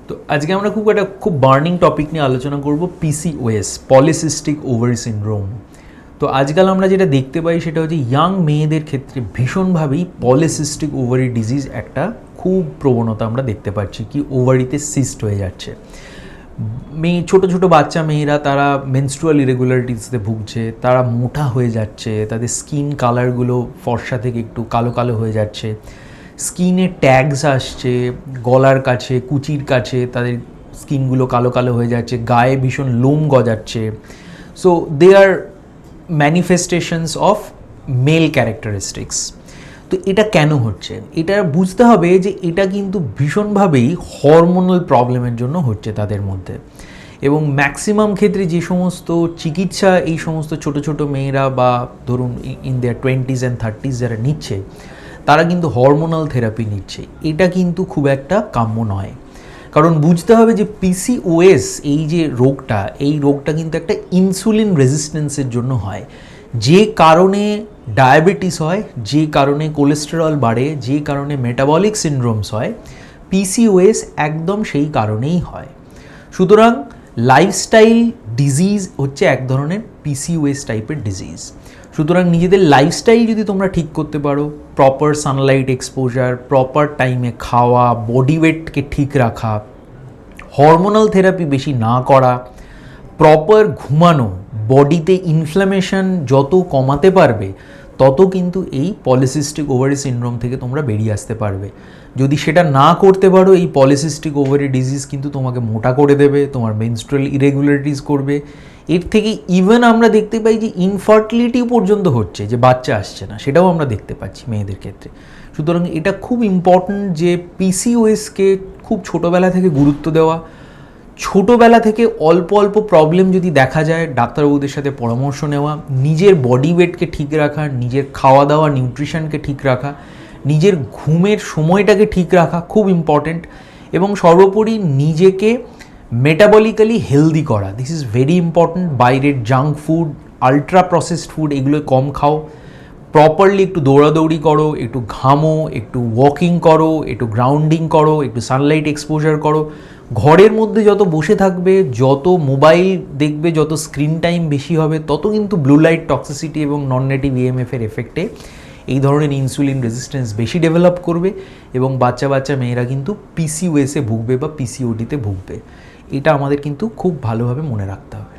তো আজকে আমরা খুব বার্নিং টপিক নিয়ে আলোচনা করব, পিসিওএস, পলিসিস্টিক ওভারি সিনড্রোম। তো আজকাল আমরা যেটা দেখতে পাই সেটা হচ্ছে ইয়াং মেয়েদের ক্ষেত্রে ভীষণভাবেই পলিসিস্টিক ওভারি ডিজিজ একটা খুব প্রবণতা আমরা দেখতে পাচ্ছি, কি ওভারিতে সিস্ট হয়ে যাচ্ছে। ছোট ছোট বাচ্চা মেয়েরা তারা মেনস্ট্রুয়াল ইরেগুলারিটিসতে ভুগছে, তারা মোটা হয়ে যাচ্ছে, তাদের স্কিন কালারগুলো ফর্সা থেকে একটু কালো কালো হয়ে যাচ্ছে, স্কিনে ট্যাগস আসছে, গলার কাছে কুচির কাছে তাদের স্কিনগুলো কালো কালো হয়ে যাচ্ছে, গায়ে ভীষণ লোম গজাচ্ছে। So they are manifestations of male characteristics. তো এটা কেন হচ্ছে, এটা বুঝতে হবে যে এটা কিন্তু ভীষণভাবেই হরমোনাল প্রবলেমের জন্য হচ্ছে তাদের মধ্যে। এবং ম্যাক্সিমাম ক্ষেত্রে যে সমস্ত চিকিৎসা এই সমস্ত ছোট ছোট মেয়েরা বা ধরুন in their 20s and 30s যারা নিচ্ছে, তারা কিন্তু হরমোনাল থেরাপি নিচ্ছে। এটা কিন্তু খুব একটা কাম্য নয়, কারণ বুঝতে হবে যে পিসিওএস এই যে রোগটা, এই রোগটা কিন্তু একটা ইনসুলিন রেজিস্ট্যান্সের জন্য হয়। যে কারণে ডায়াবেটিস হয়, যে কারণে কোলেস্টেরল বাড়ে, যে কারণে মেটাবলিক সিনড্রোমস হয়, পিসিওএস একদম সেই কারণেই হয়। সুতরাং লাইফস্টাইল ডিজিজ হচ্ছে এক ধরনের পিসিওএস টাইপের ডিজিজ। সুতরাং নিজেদের লাইফস্টাইল যদি তোমরা ঠিক করতে পারো, প্রপার সানলাইট এক্সপোজার, প্রপার টাইমে খাওয়া, বডি ওয়েটকে ঠিক রাখা, হরমোনাল থেরাপি বেশি না করা, প্রপার ঘুমানো, বডিতে ইনফ্ল্যামেশন যত কমাতে পারবে তত কিন্তু এই পলিসিস্টিক ওভারি সিনড্রোম থেকে তোমরা বেরিয়ে আসতে পারবে। যদি সেটা না করতে পারো, এই পলিসিস্টিক ওভারি ডিজিজ কিন্তু তোমাকে মোটা করে দেবে, তোমার মেনস্ট্রুয়াল ইরেগুলারিটিস করবে। এর থেকে ইভেন আমরা দেখতে পাই যে ইনফার্টিলিটি পর্যন্ত হচ্ছে, যে বাচ্চা আসছে না, সেটাও আমরা দেখতে পাচ্ছি মেয়েদের ক্ষেত্রে। সুতরাং এটা খুব ইম্পর্ট্যান্ট যে পিসিওএসকে খুব ছোটোবেলা থেকে গুরুত্ব দেওয়া, ছোটোবেলা থেকে অল্প অল্প প্রবলেম যদি দেখা যায় ডাক্তারবাবুদের সাথে পরামর্শ নেওয়া, নিজের বডি ওয়েটকে ঠিক রাখা, নিজের খাওয়া দাওয়া নিউট্রিশনকে ঠিক রাখা, নিজের ঘুমের সময়টাকে ঠিক রাখা খুব ইম্পর্ট্যান্ট, এবং সর্বোপরি নিজেকে মেটাবলিক্যালি হেলদি করা, দিস ইজ ভেরি ইম্পর্ট্যান্ট। বাইরের junk food, ultra processed food এগুলো কম খাও, প্রপারলি একটু দৌড়াদৌড়ি করো, একটু ঘামো, একটু ওয়াকিং করো, একটু গ্রাউন্ডিং করো, একটু সানলাইট এক্সপোজার করো। ঘরের মধ্যে যত বসে থাকবে, যত মোবাইল দেখবে, যত স্ক্রিন টাইম বেশি হবে, তত কিন্তু ব্লু লাইট টক্সিসিটি এবং নন নেটিভ ইএমএফের এফেক্টে এই ধরনের ইনসুলিন রেজিস্ট্যান্স বেশি ডেভেলপ করবে, এবং বাচ্চা মেয়েরা কিন্তু পিসিওএসে ভুগবে বা পিসিওডিতে ভুগবে। এটা আমাদের কিন্তু খুব ভালোভাবে মনে রাখতে হবে।